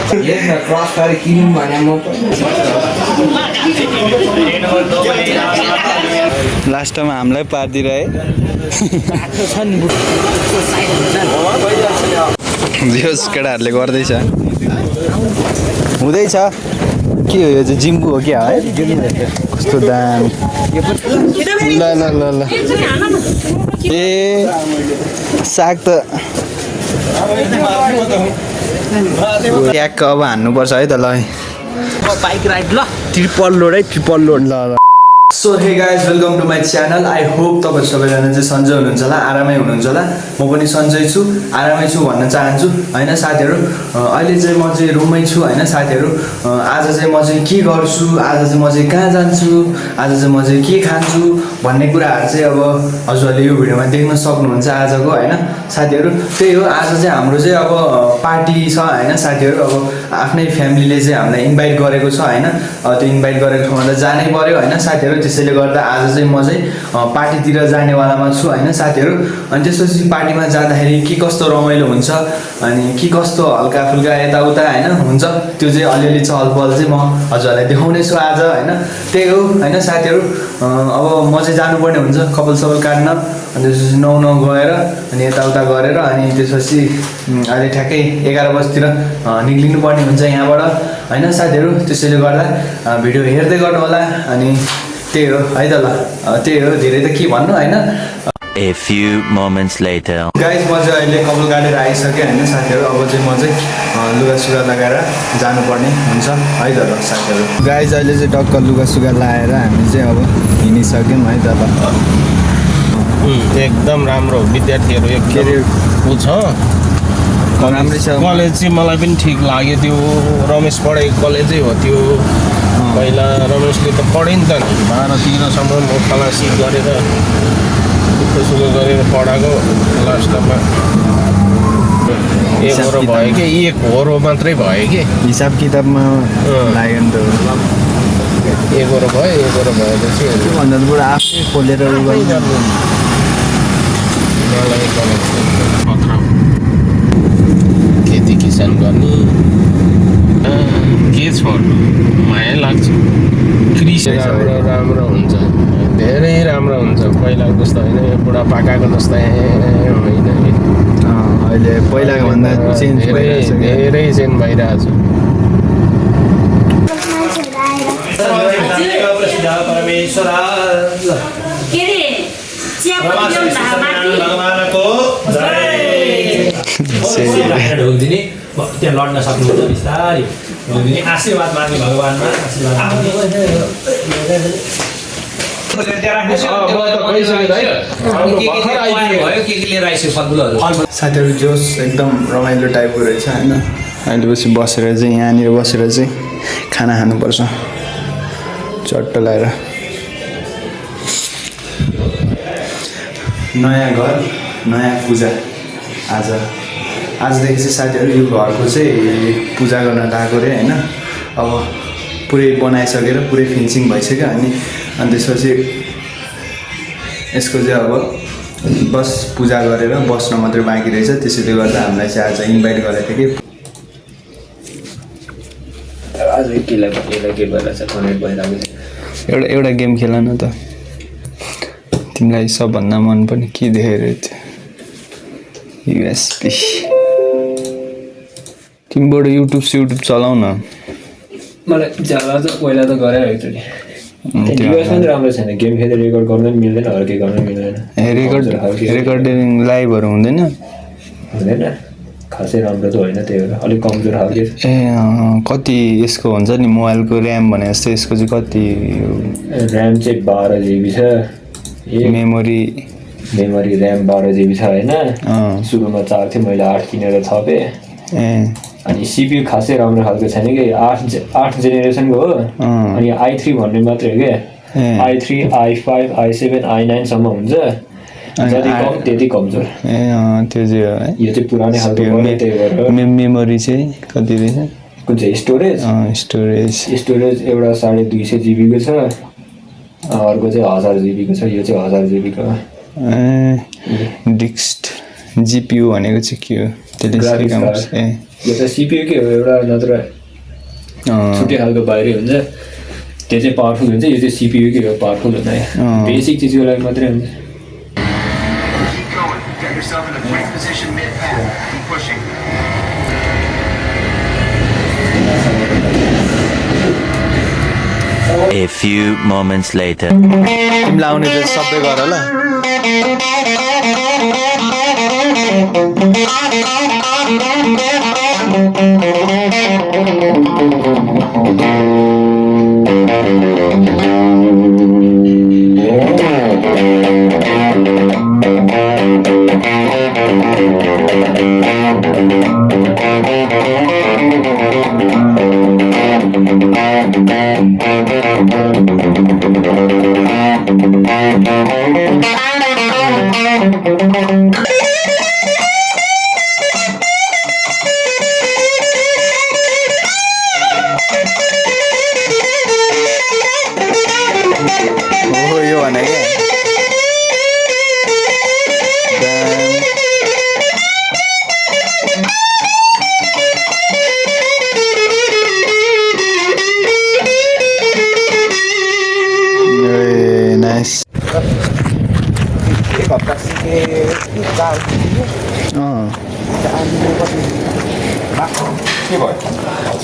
Cross गरे किनौँ भने म लास्टमा हामीलाई पारिदिएर जोस् केटाहरूले गर्दैछ हुँदैछ के हो यो चाहिँ जिम्बु हो क्या है कस्तो दाम ल ल ल ल ए साग त ट्याक्क अब हान्नुपर्छ है त ल बाइक राइड ल ट्रिपल लोड है ट्रिपल लोड ल ल so hey guys welcome to my channel I hope तपाईँ सबैजना चाहिँ सन्चै हुनुहुन्छ होला आरामै हुनुहुन्छ होला म पनि सन्चै छु आरामै छु भन्न चाहन्छु होइन साथीहरू अहिले चाहिँ म चाहिँ रुममै छु होइन साथीहरू आज चाहिँ म चाहिँ के गर्छु आज चाहिँ म चाहिँ कहाँ जान्छु आज चाहिँ म चाहिँ के खान्छु भन्ने कुराहरू चाहिँ अब हजुरहरूले यो भिडियोमा देख्न सक्नुहुन्छ आजको होइन साथीहरू त्यही हो आज चाहिँ हाम्रो चाहिँ अब पार्टी छ होइन साथीहरू अब आफ्नै फ्यामिलीले चाहिँ हामीलाई इन्भाइट गरेको छ होइन त्यो इन्भाइट गरेको ठाउँमा त जानै पर्यो होइन साथीहरू त्यसैले गर्दा आज चाहिँ म चाहिँ पार्टीतिर जानेवालामा छु होइन साथीहरू अनि त्यसपछि पार्टीमा जाँदाखेरि के कस्तो रमाइलो हुन्छ अनि के कस्तो हल्का फुल्का यताउता होइन हुन्छ त्यो चाहिँ अलिअलि चहल पहल चाहिँ म हजुरहरूलाई देखाउने छु आज होइन त्यही हो होइन साथीहरू अब म चाहिँ जानुपर्ने हुन्छ कपाल सपाल काट्न अनि त्यसपछि 9 गएर अनि यताउता गरेर अनि त्यसपछि अहिले ठ्याक्कै 11 बजीतिर निक्लिनु पर्ने हुन्छ यहाँबाट होइन साथीहरू त्यसैले गर्दा भिडियो हेर्दै गर्नु होला अनि त्यही हो है त ल त्यही हो धेरै त के भन्नु होइन A few moments later. Guys म चाहिँ अहिले कपाल काटेर आइसकेँ होइन साथीहरू अब चाहिँ म चाहिँ लुगासुगा लगाएर जानुपर्ने हुन्छ है त ल साथीहरू गाइस अहिले चाहिँ टक्क लुगासुगा लगाएर हामी चाहिँ अब हिँडिसक्यौँ है त ल एकदम राम्रो विद्यार्थीहरू के अरे छ राम्रै छ कलेज चाहिँ मलाई पनि ठिक लाग्यो त्यो रमेश पढाइ कलेजै हो त्यो पहिला रमेशले त पढ्यो नि त 12-13सम्म म खलासी गरेर दुःखसुख गरेर पढाएको लास्टमा 1 हो भयो कि 1 हो मात्रै भयो कि हिसाब किताबमा लाग्यो नि त 1 हो भयो 1 हो भएपछि भन्दा त बरु आफै खोलेर मलाई खेती किसान गर्ने के छोड्नु माया लाग्छ कृषि राम्रो हुन्छ धेरै राम्रो हुन्छ पहिलाको जस्तो होइन यो बुढापाकाको जस्तो होइन अहिले पहिलाको भन्दा चेन्ज भइरहेछ धेरै चेन्ज भइरहेछ ढोकिदिने त्यहाँ लड्न सक्नुहुन्छ बिस्तारै ढोकिदिने आशीर्वाद माग्ने भगवान्मा साथीहरू जोस एकदम रमाइलो टाइपको रहेछ होइन अहिले पछि बसेर चाहिँ यहाँनिर बसेर चाहिँ खाना खानुपर्छ चट्ट लगाएर नयाँ घर नयाँ पूजा आजदेखि चाहिँ साथीहरू यो घरको चाहिँ पूजा गर्न गएको अरे होइन अब पुरै बनाइसकेर पुरै फिनिसिङ भइसक्यो अनि त्यसपछि यसको चाहिँ अब बस पूजा गरेर बस्न मात्रै बाँकी रहेछ त्यसैले गर्दा हामीलाई चाहिँ आज इन्भाइट गरेको थियो कि आज केलाई के भइरहेछ कनेक्ट भइरहेको छ एउटा गेम खेल न त तिमीलाई सबभन्दा मन पर्ने के देखेको थियो युएसपी तिमीबाट युट्युब चलाउ न मलाई ज्यादा त पहिला त गरेर एकचोटि युएसमा पनि राम्रो छैन गेम खेलेर रेकर्ड गर्न पनि मिल्दैन अरू केही गर्न मिल्दैन रेकर्डिङ लाइभहरू हुँदैन हुँदैन खासै राम्रो त होइन त्यही भएर अलिक कमजोर खालको ए कति यसको हुन्छ नि मोबाइलको ऱ्याम भने जस्तो यसको चाहिँ कति ऱ्याम चाहिँ 12 GB छ मेमोरी ऱ्याम 12 GB छ होइन सुरुमा 4 थियो मैले 8 किनेर थपेँ अनि CPU खासै राम्रो खालको छैन कि 8 जेनेरेसनको हो अनि i3 भन्ने मात्रै हो क्या i3 i5 i7 i9 सम्म हुन्छ जति कम त्यति कमजोर त्यो चाहिँ हो है यो चाहिँ पुरानै खालको हो त्यही भएर मेमोरी चाहिँ कति रहेछ कुन चाहिँ स्टोरेज एउटा 250 GB को छ अर्को चाहिँ 1000 GB को छ यो चाहिँ 1000 GB को डिस्क GPU भनेको चाहिँ के हो ग्राफिक्स कार्ड यो त CPU कै हो एउटा नत्र छुट्टै खालको बाहिरै हुन्छ त्यो चाहिँ पावरफुल हुन्छ यो चाहिँ CPU कै हो पावरफुल हुँदैन बेसिक चिजको लागि मात्रै हुन्छ A few moments later. तिमीलाई आउने त सबै गर ल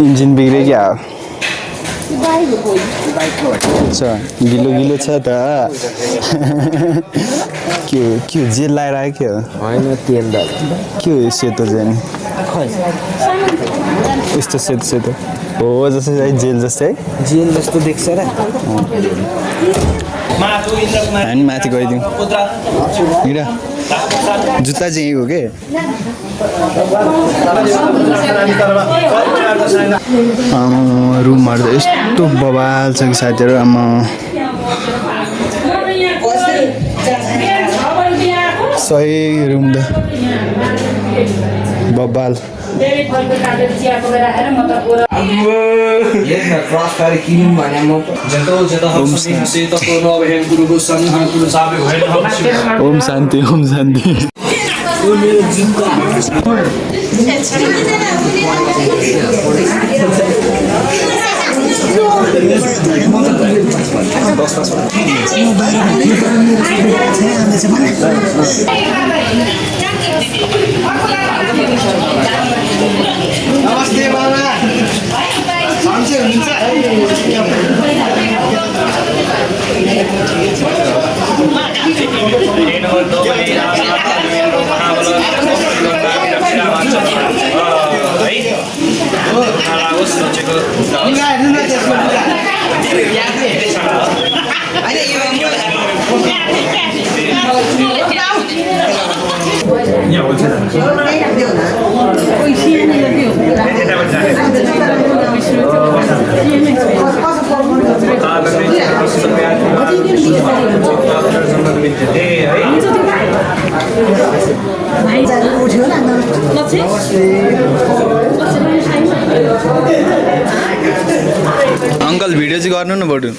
इन्जिन बिग्रे क्या गिलो गिलो छ त के हो जेल लगाएर आयो के हो होइन तेल के हो सेतो चाहिँ यस्तो सेतो सेतो हो जस्तै जेल जस्तै जेल जस्तो देख्छ र हामी माथि गइदिउँ जुत्ता चाहिँ हो के रुमहरू त यस्तो बवाल छ कि साथीहरू आमा सही रुम त बवाल ओम शान्ति ओम शान्ति नमस्ते बाबा सन्चै हुनुहुन्छ अंकल भिडियो चाहिँ गर्नु न बटु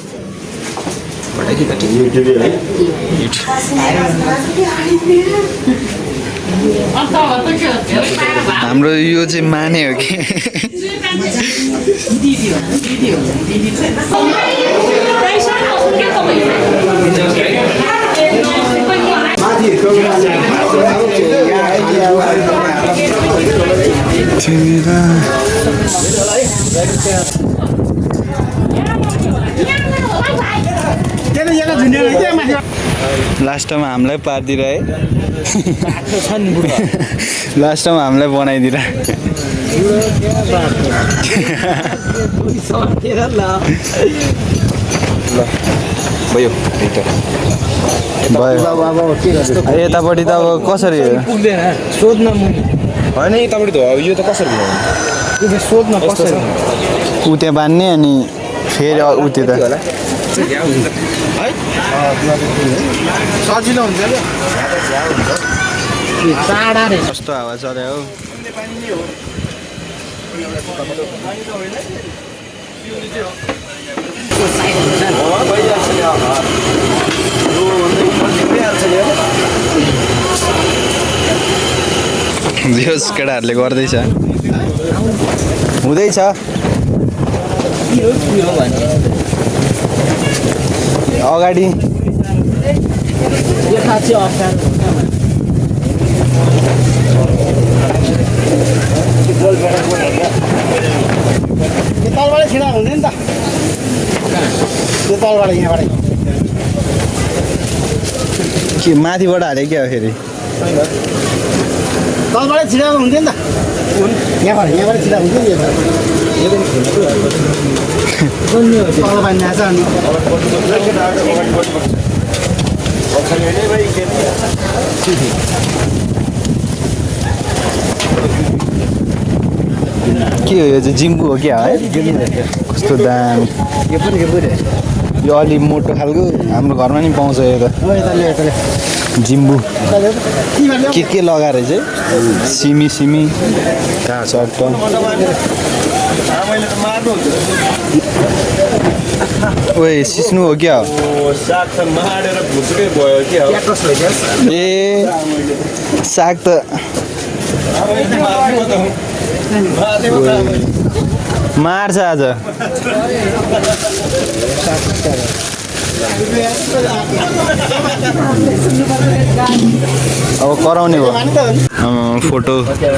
हाम्रो यो चाहिँ माने हो कि लास्टमा हामीलाई पारिदिएर है लास्टमा हामीलाई बनाइदिएर भयो यतापट्टि त अब कसरी सोध्न होइन यतापट्टि त यो त कसरी सोध्न कसरी ऊ त्यहाँ बान्ने अनि फेरि ऊ त्यो त सजिलो हुन्छ कस्तो हावा चल्यो हौ जोस् केटाहरूले गर्दैछ हुँदैछ अगाडि तलबाट छिडा हुँदैन त त्यो तलबाट यहाँबाट के माथिबाट हाले क्या हो फेरि तलबाट छिडा हुन्थ्यो नि त यहाँबाट छिडा हुन्थ्यो नि तल बाँध्ने आएको छ अनि के हो यो चाहिँ जिम्बू हो क्या है कस्तो दाम यो पनि के पुऱ्यो यो अलि मोटो खालको हाम्रो घरमा नि पाउँछ यो त जिम्बू के लगाएर चाहिँ सिमी चट्ट ओए सिस्नु हो क्या ए साग त मार्छ आज अब कराउने भयो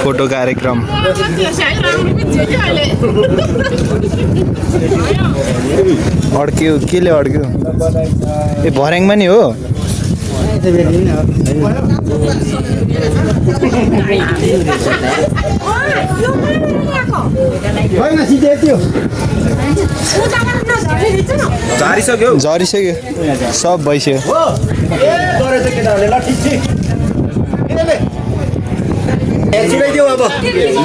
फोटो कार्यक्रम अड्क्यो केले अड्क्यो ए भर्याङमा नि हो झरिसक्यो सब भइसक्यो छिराइदियो अब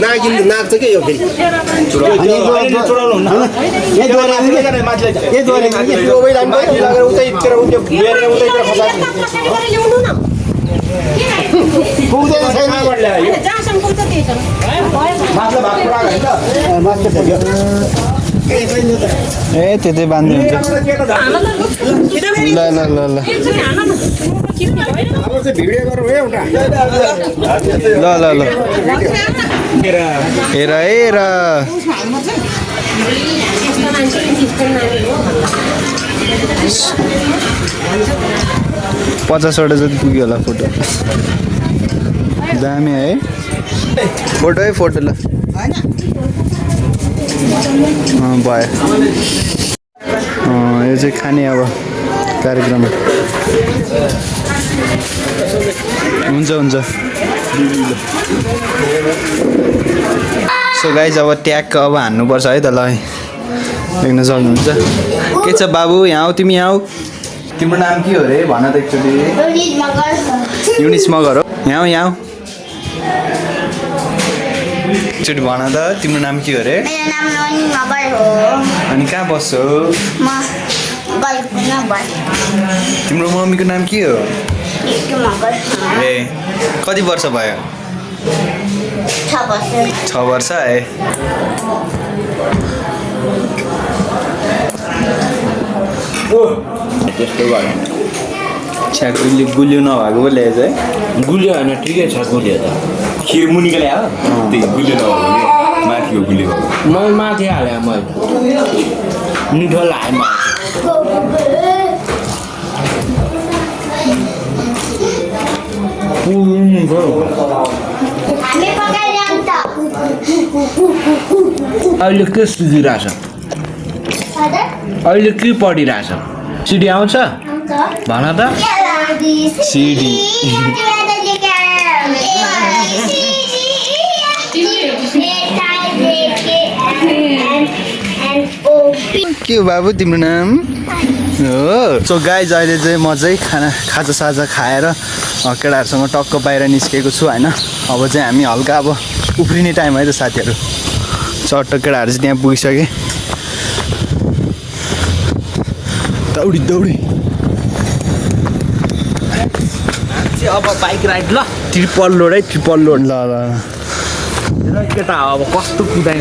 नाग्छ क्या यो फेरि ए त्यतै बाँध्नु हुन्छ ल हेर 50वटा जति पुग्यो होला फोटो दामी है फोटो ल भयो यो चाहिँ खाने अब कार्यक्रम हुन्छ सो गाइज अब ट्याग अब हान्नुपर्छ है त ल देख्न सक्नुहुन्छ के छ बाबु यहाँ आऊ तिमी आऊ तिम्रो नाम के हो रे भन त एकचोटि युनिस मगर हो यहाँ आऊ एकचोटि भन त तिम्रो नाम के हो रे मेरो नाम ननी मगर हो अनि कहाँ बस्छौ म गल्पुमा बस्छु तिम्रो मम्मीको नाम के हो एक मगर ए कति वर्ष भयो 6 वर्ष 6 वर्ष है त्यस्तो भयो छ्याक उहिले गुलियो नभएको पो ल्याएछ है गुलियो होइन ठिकै छ गुलियो त खिर मुनिको ल्यायो त्यही गुलियो नभएको माथि हो गुलियो भएको म माथि हालेँ मैले मिठो लाग्यो हामी पकाइराम त अहिले के सिकिरहेछ अहिले के पढिरहेछ सिडी आउँछ भन त सिडी के हो बाबु तिम्रो नाम हो सो गाइज अहिले चाहिँ म चाहिँ खाजासाजा खाएर केटाहरूसँग टक्क बाहिर निस्केको छु होइन अब चाहिँ हामी हल्का अब उफ्रिने टाइम है त साथीहरू चट्ट केटाहरू चाहिँ त्यहाँ पुगिसके दौडी अब बाइक राइड ल ट्रिपल लोड ल केटा अब कस्तो कुदाइ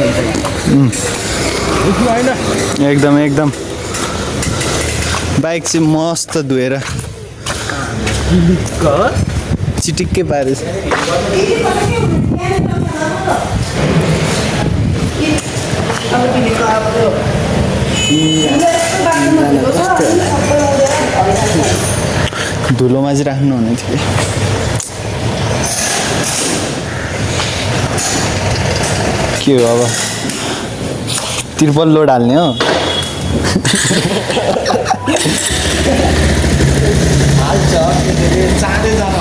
हुन्छ एकदम बाइक चाहिँ मस्त धोएर चिटिक्कै पारेछ धुलोमा चाहिँ राख्नु हुने थियो के हो अब तिर्पल लोड हाल्ने हो हाल्छ चाँडै जान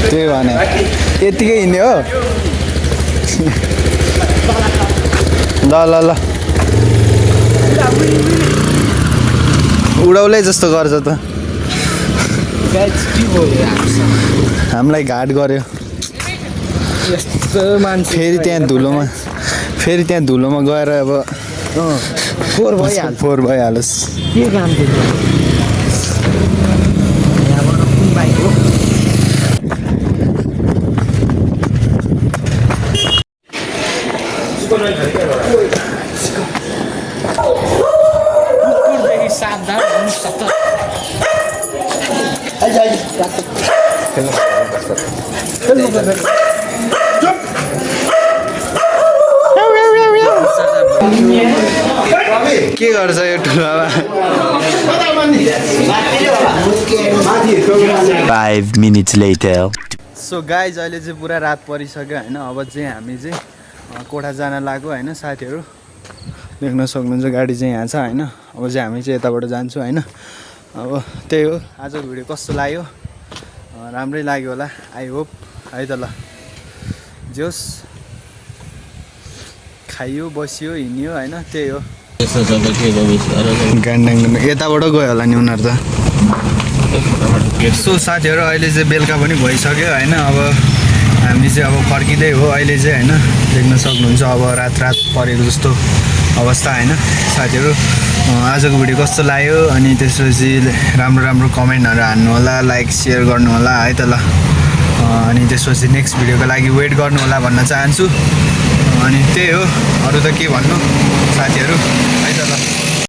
त्यही भने यतिकै हिँड्ने हो ल ल ल उडाउलै जस्तो गर्छ त हामीलाई घाट गर्यो फेरि त्यहाँ धुलोमा गएर अब फोहोर भइहालोस् के काम थियो यहाँबाट कुन बाइक हो कुकुरदेखि सावधान हुनु सतर्क के गर्छ यो ठुलोमा 5 minutes later. सो गाइज अहिले चाहिँ पुरा रात परिसक्यो होइन अब चाहिँ हामी चाहिँ कोठा जान लाग्यो होइन साथीहरू देख्न सक्नुहुन्छ गाडी चाहिँ यहाँ छ होइन अब चाहिँ हामी चाहिँ यताबाट जान्छौँ होइन अब त्यही हो आजको भिडियो कस्तो लाग्यो राम्रै लाग्यो होला आई होप है त ल जोस् खाइयो बसियो हिँड्यो होइन त्यही हो गान्डाङ यताबाट गयो होला नि उनीहरू त सो साथीहरू अहिले चाहिँ बेलुका पनि भइसक्यो होइन अब हामी चाहिँ अब फर्किँदै हो अहिले चाहिँ होइन देख्न सक्नुहुन्छ अब रात परेको जस्तो अवस्था होइन साथीहरू आजको भिडियो कस्तो लाग्यो अनि त्यसपछि राम्रो कमेन्टहरू हान्नु होला लाइक सेयर गर्नु होला है त ल अनि त्यसपछि नेक्स्ट भिडियोको लागि वेट गर्नु होला भन्न चाहन्छु अनि त्यही हो अरू त के भन्नु साथीहरू है त